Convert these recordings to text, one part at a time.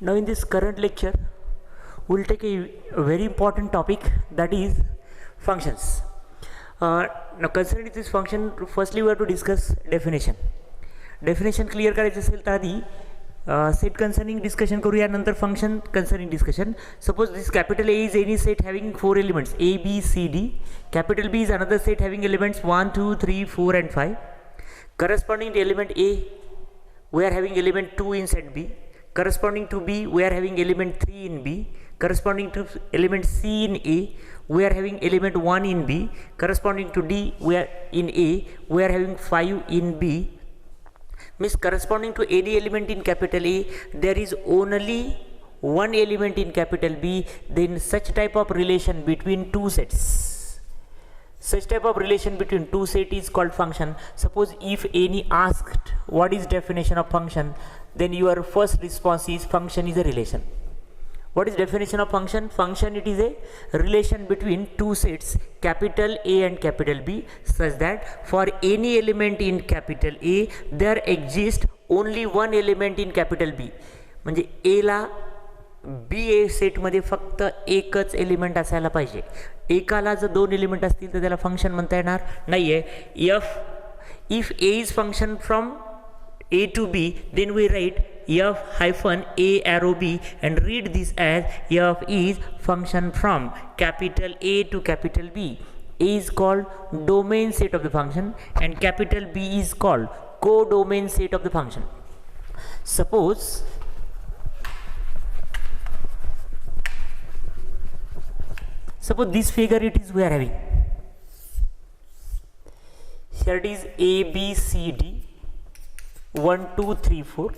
Now in this current lecture, we will take a very important topic, that is functions. Now concerning this function, firstly we have to discuss definition. Definition clear करायचं असेल तर आधी set concerning discussion करूया, नंतर function concerning discussion. Suppose this capital A is any set having 4 elements A, B, C, D. Capital B is another set having elements 1, 2, 3, 4 and 5. Corresponding to element A, we are having element 2 in set B. Corresponding to B, we are having element 3 in B. Corresponding to element C in A, we are having element 1 in B. Corresponding to D, we are in A, we are having 5 in B. Means corresponding to any element in capital A, there is only one element in capital B. Then such type of relation between two sets, such type of relation between two sets is called function. Suppose if any asked what is definition of function, then your first response is function is a relation. What is definition of function? Function, it is a relation between two sets capital A and capital B, such that for any element in capital A there exists only one element in capital B. म्हणजे A ला B A set मध्ये फक्त एकच element असायला पाहिजे. एकाला जर दोन एलिमेंट असतील तर त्याला फंक्शन म्हणता येणार नाहीये. If A is function from A to B, then we write f hyphen A arrow B and read this as f is function from capital A to capital B. A is called domain set of the function and capital B is called codomain set of the function. Suppose this figure it is we are having. Here it is A B C D 1 2 3 4.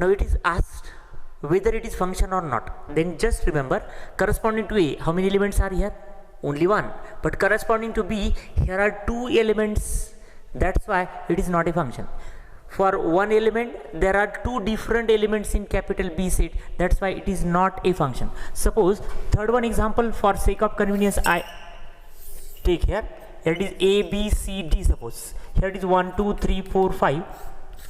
Now it is asked whether it is function or not. Then just remember, corresponding to A, how many elements are here? Only one. But corresponding to B, here are two elements. That's why it is not a function. For one element, there are two different elements in capital B set. That's why it is not a function. Suppose third one example, for sake of convenience, I take here. Here it is A, B, C, D. Suppose here it is 1, 2, 3, 4, 5,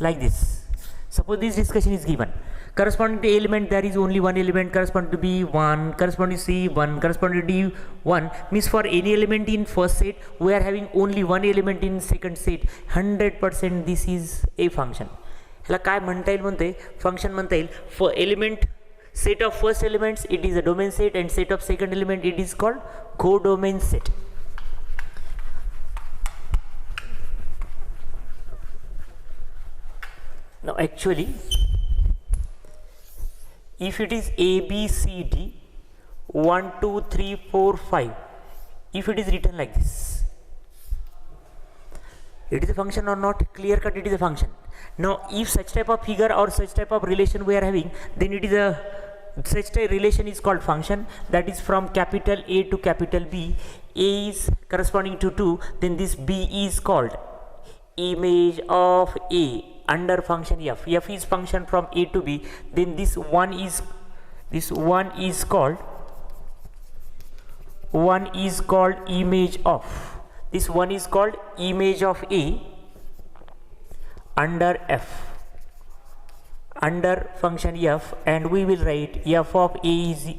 like this. Suppose this discussion is given. Corresponding to element, there is only one element. Corresponding to B, 1. Corresponding to C, 1. Corresponding to D, 1. Means for any element in first set, we are having only one element in second set. 100% this is a function. ह्याला काय म्हणता येईल म्हणते? Function म्हणता येईल. For element set of first elements, it is a domain set, and set of second element, it is called codomain set. Now actually, if it is A, B, C, D, 1, 2, 3, 4, 5, if it is written like this, it is a function or not? Clear cut, it is a function. Now if such type of figure or such type of relation we are having, then it is a such a relation is called function. That is from capital A to capital B. A is corresponding to 2, then this B is called image of A under function f. F is function from A to B. Then this one is called image of. This one is called image of A under f, under function f, and we will write f of A is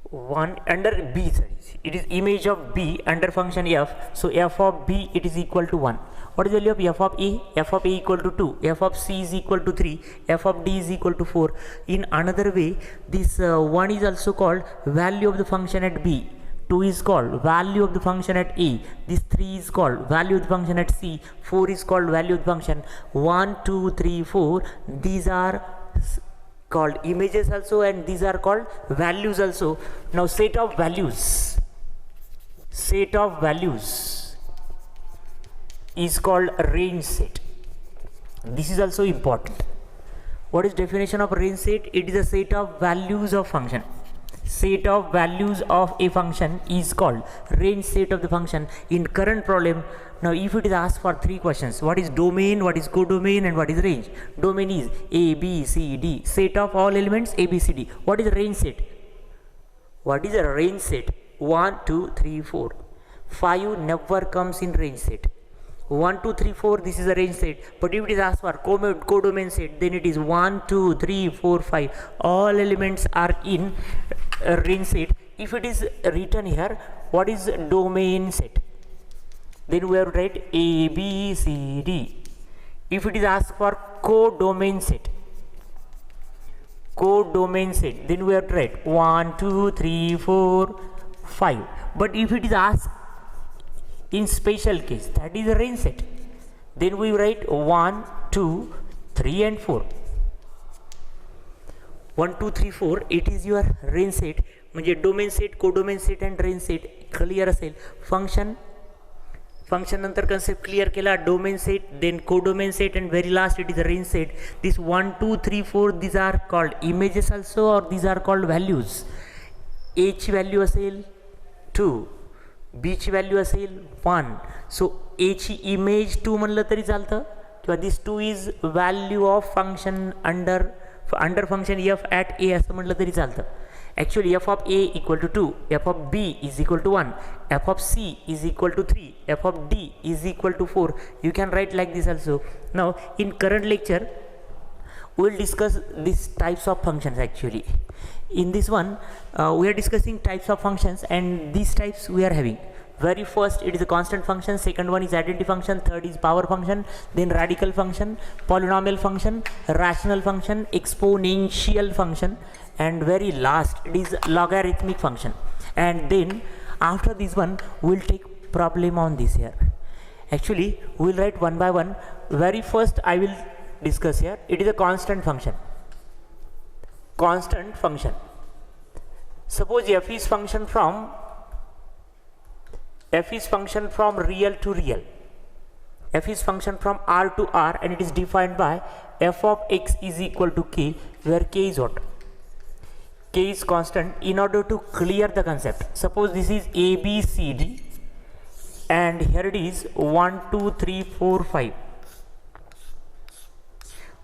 1 under B. Sorry, it is image of B under function f. So f of B, it is equal to 1. What is the value of f of A? F of A equal to 2, f of C is equal to 3, f of D is equal to 4. In another way, this 1 is also called value of the function at B, 2 is called value of the function at A, this 3 is called value of the function at C, 4 is called value of the function. 1, 2, 3, 4, these are called images also, and these are called values also. Now set of values is called a range set. This is also important. What is definition of range set? It is a set of values of function. Set of values of a function is called range set of the function. In current problem, now if it is asked for three questions, what is domain, what is codomain, and what is range? Domain is A, B, C, D, set of all elements A, B, C, D. What is a range set? What is a range set? 1, 2, 3, 4. 5 never comes in range set. 1 2 3 4, this is a range set, but if it is asked for codomain set, then it is 1 2 3 4 5, all elements are in range set. If it is written here, what is domain set, then we have to write A B C D. If it is asked for codomain set, then we have to write 1 2 3 4 5. But if it is asked in special case, that is a range set, then we write 1 2 3 and 4. 1 2 3 4, it is your range set. म्हणजे domain set, codomain set and range set clear असेल. Function नंतर concept clear केला. Domain set, then codomain set, and very last it is a range set. This 1 2 3 4 these are called images also, or these are called values. A ची value असेल 2, B ची value असेल 1. सो A ची image 2 म्हणलं तरी चालतं, किंवा this 2 is value of function under function f at A असं म्हटलं तरी चालतं. Actually f of A equal to 2, f of B is equal to 1, f of C is equal to 3, f of D is equal to 4. You can write like this also. Now in current lecture we will discuss these types of functions. Actually in this one we are discussing types of functions, and these types we are having. Very first it is a constant function, second one is identity function, third is power function, then radical function, polynomial function, rational function, exponential function, and very last it is logarithmic function. And then after this one we will take problem on this here. Actually we will write one by one. Very first I will discuss here, it is a constant function. Suppose f is function from real to real, f is function from R to R, and it is defined by f of x is equal to k, where k is what? K is constant. In order to clear the concept, suppose this is A B C D, and here it is 1 2 3 4 5.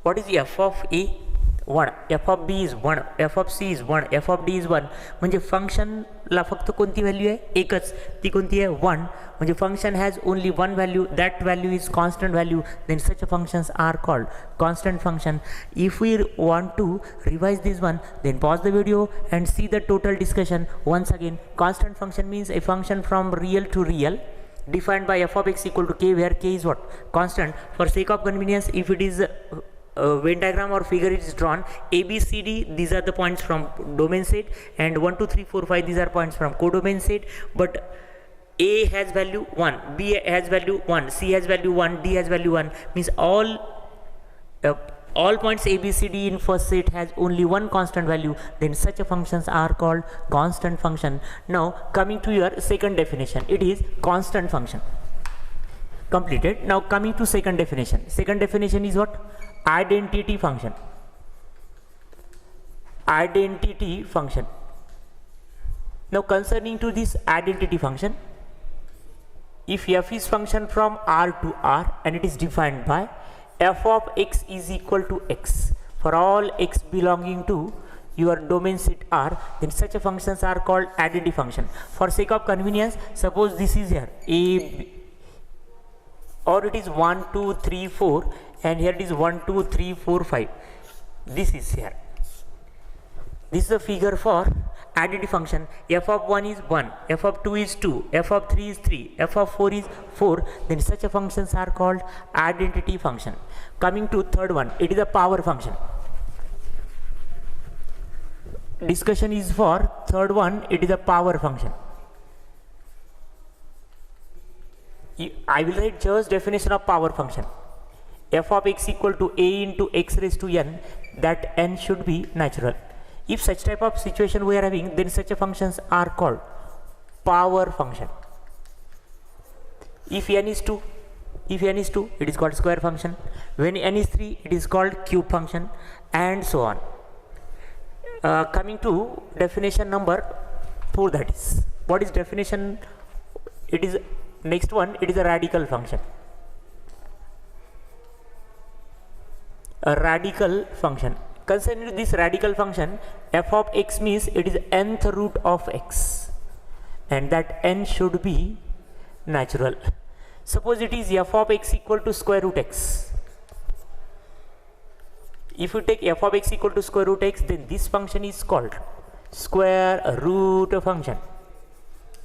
What is f of A? 1, f of B is 1, f of C is 1, f of D is 1. म्हणजे फंक्शनला फक्त कोणती value आहे? एकच. ती कोणती आहे? 1. म्हणजे function has only one value, that value is constant value, then such functions are called constant function. If we want to revise this one, then pause the video and see the total discussion once again. Constant function means a function from real to real, defined by f of x equal to k, where k is what? Constant. For sake of convenience, if it is Venn diagram or figure is drawn, A B C D, these are the points from domain set, and 1 2 3 4 5, these are points from codomain set. But A has value 1, B has value 1, C has value 1, D has value 1, means all points A B C D in first set has only one constant value, then such a functions are called constant function. Now coming to your second definition, it is constant function. Completed. Now coming to second definition. Second definition is what? Identity function. Identity function. Now concerning to this identity function, if f is function from R to R, and it is defined by f of x is equal to x for all x belonging to your domain set R, then such a functions are called identity function. For sake of convenience, suppose this is here A, or it is 1 2 3 4, and here it is 1 2 3 4 5. This is here. This is a figure for identity function. F of 1 is 1, f of 2 is 2, f of 3 is 3, f of 4 is 4, then such a functions are called identity function. Coming to third one, it is a power function. Discussion is for third one, it is a power function. I will write just definition of power function. F of x equal to a into x raised to n, that n should be natural. If such type of situation we are having, then such a functions are called power function. If n is 2, it is called square function. When n is 3, it is called cube function, and so on. Coming to definition number 4, that is, what is definition? It is next one, it is a radical function. A radical function. Concerning this radical function, f of x means it is nth root of x, and that n should be natural. Suppose it is f of x equal to square root x. If you take f of x equal to square root x, then this function is called square root function.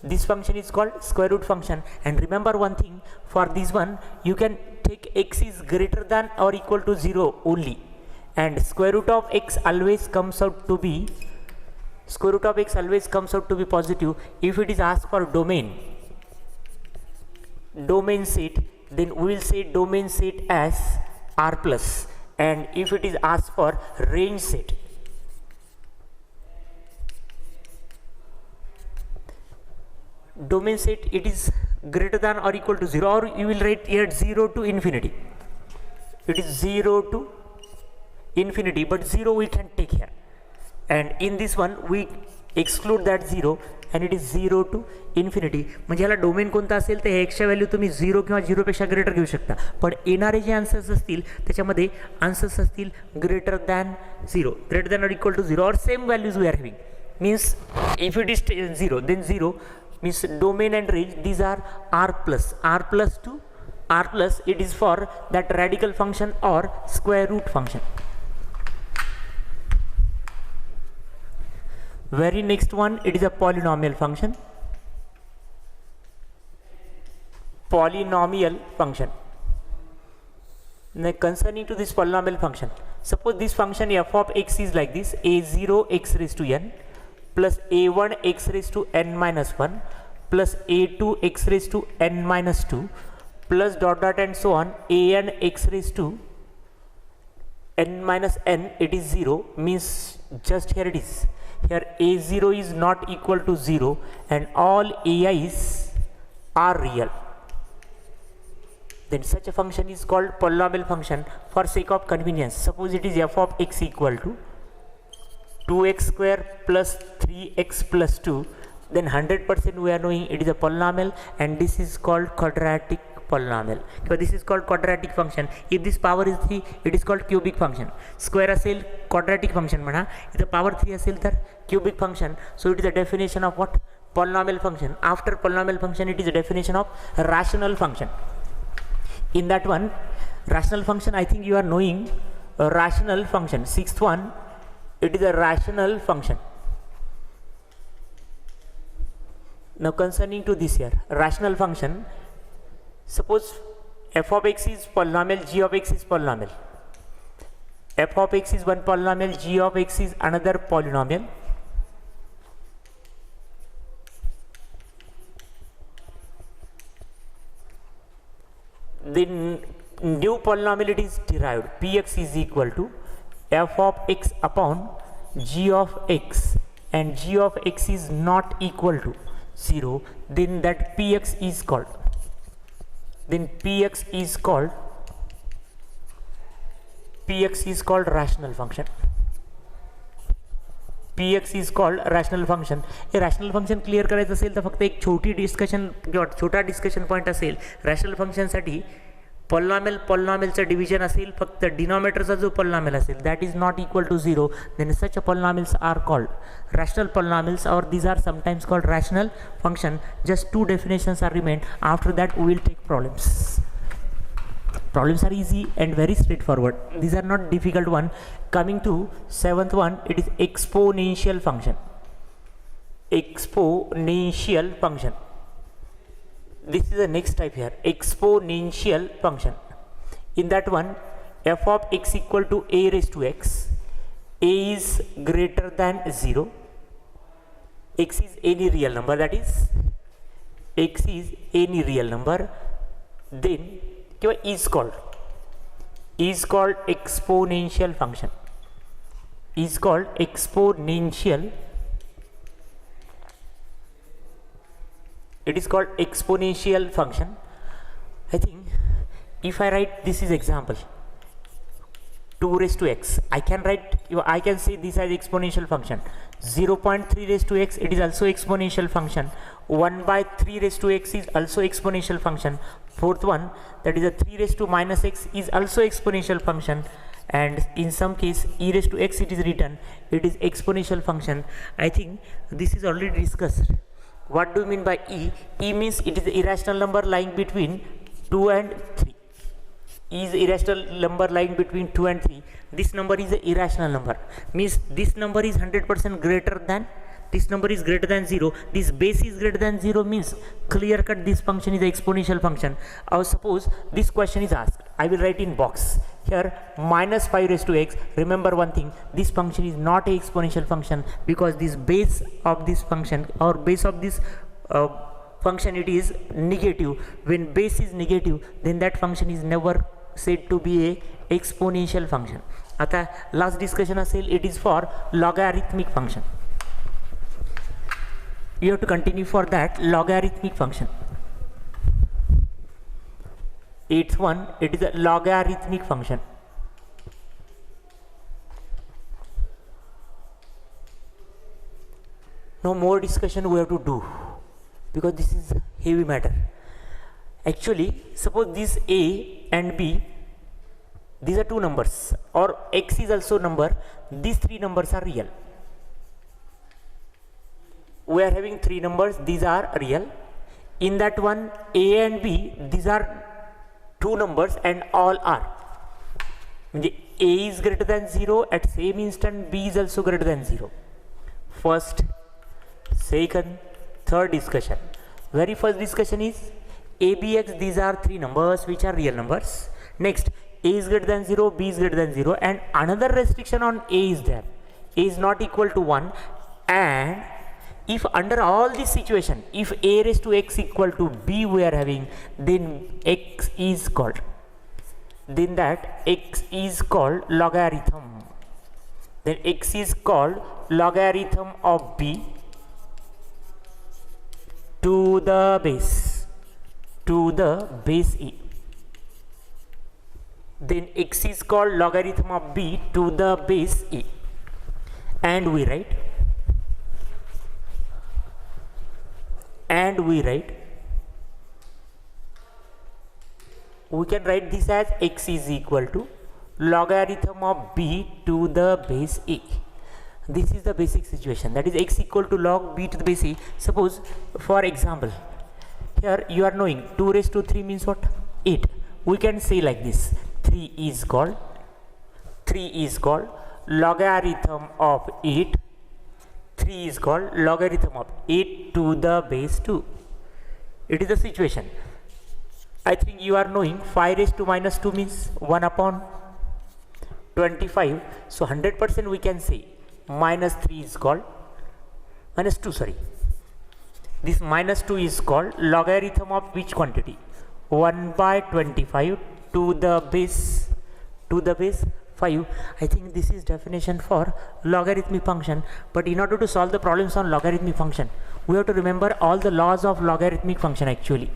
This function is called square root function. And remember one thing, for this one you can take x is greater than or equal to 0 only, and square root of x always comes out to be positive if it is asked for domain set. Then we will say domain set as R plus, and if it is asked for range set, domain set it is greater than or equal to 0, or you will write here 0 to infinity. It is 0 to infinity, but 0 we can take here, and in this one we exclude that 0 and it is 0 to infinity. म्हणजे ह्याला domain कोणता असेल तर एक्सच्या value तुम्ही 0 किंवा 0 पेक्षा greater घेऊ शकता, पण येणारे जे आन्सर्स असतील त्याच्यामध्ये आन्सर्स असतील greater than 0, greater than or equal to 0, और same values we are having. Means if it is 0 then 0 means domain and range, these are R plus to R plus, it is for that radical function or square root function. Very next one, it is a polynomial function. Now concerning to this polynomial function, suppose this function f of x is like this: a0 x raised to n plus a1 x raised to n minus 1 plus a2 x raised to n minus 2 plus dot dot and so on an x raised to n minus n, it is 0. Means just here it is, here a0 is not equal to 0 and all ai's are real. Then such a function is called polynomial function for sake of convenience. Suppose it is f of x equal to 2x square plus 3x plus 2, then 100% we are knowing it is a polynomial, and this is called quadratic polynomial. So this is called quadratic function. If this power is 3, it is called cubic function. Square असेल quadratic function म्हणा, if the power 3 असेल तर cubic function. So it is a definition of what? Polynomial function. After polynomial function, it is a definition of rational function. In that one, rational function, I think you are knowing a rational function. Sixth one, it is a rational function. Now concerning to this here, rational function, suppose f of x is polynomial, g of x is polynomial. F of x is one polynomial, g of x is another polynomial. Then new polynomial it is derived. Px is equal to f of x upon g of x, and g of x is not equal to 0, then that px is called, rational function. px is called rational function. हे rational function clear करायचं असेल तर फक्त एक छोटा discussion point असेल. Rational फंक्शनसाठी पॉलिनॉमियलचं division असेल, फक्त डिनॉमिनेटरचा जो पॉलिनॉमियल असेल that is not equal to 0, then such polynomials are called rational polynomials, or these are sometimes called rational function. Just two definitions are remained. After that we will take problems. Problems are easy and very straightforward. These are not difficult one. Coming to seventh one, it is exponential function. Exponential function. This is the next type here, exponential function. In that one, f of x equal to a raised to x, a is greater than 0, x is any real number, that is x is any real number, then is called exponential function. Is called exponential. It is called exponential function. I think if I write this is example 2 raised to x, I can say this as exponential function. 0.3 raised to x, it is also exponential function. 1 by 3 raised to x is also exponential function. Fourth one, that is a 3 raised to minus x, is also exponential function. And in some case e raised to x it is written, it is exponential function. I think this is already discussed What do you mean by E? E means it is irrational number lying between 2 and 3. E is irrational number lying between 2 and 3. This number is an irrational number. Means this number is 100% greater than, this number is greater than 0. This base is greater than 0 means clear cut this function is an exponential function. Suppose this question is asked. I will write in box. Here minus 5 raised to x. Remember one thing, this function is not an exponential function because this base of this function or base of this function it is negative. When base is negative, then that function is never said to be a exponential function. आता last discussion असेल, it is for logarithmic function. You have to continue for that logarithmic function. It's one, it is a logarithmic function. No more discussion we have to do because this is heavy matter. Actually, suppose this A and B, these are two numbers, or X is also number, these three numbers are real. We are having three numbers, these are real. In that one, A and B, these are two numbers and all are. A is greater than 0, at same instant B is also greater than 0. First, second, third discussion. Very first discussion is A, B, X, these are three numbers which are real numbers. Next, A is greater than 0, B is greater than 0, and another restriction on A is there. A is not equal to 1, and if under all this situation, if A raised to X equal to B we are having, then X is called, then that X is called logarithm. Then X is called logarithm of B to the base E. Then X is called logarithm of B to the base E. And we write, we can write this as X is equal to logarithm of B to the base E. This is the basic situation, that is X equal to log B to the base E. Suppose for example, here you are knowing 2 raised to 3 means what? 8. We can say like this, 3 is called logarithm of 8. 3 is called logarithm of 8 to the base 2. It is the situation. I think you are knowing 5 raised to minus 2 means 1 upon 25. So 100% we can say minus 3 is called minus 2, sorry. This minus 2 is called logarithm of which quantity? 1 by 25 to the base 5. I think this is definition for logarithmic function. But in order to solve the problems on logarithmic function, we have to remember all the laws of logarithmic function actually.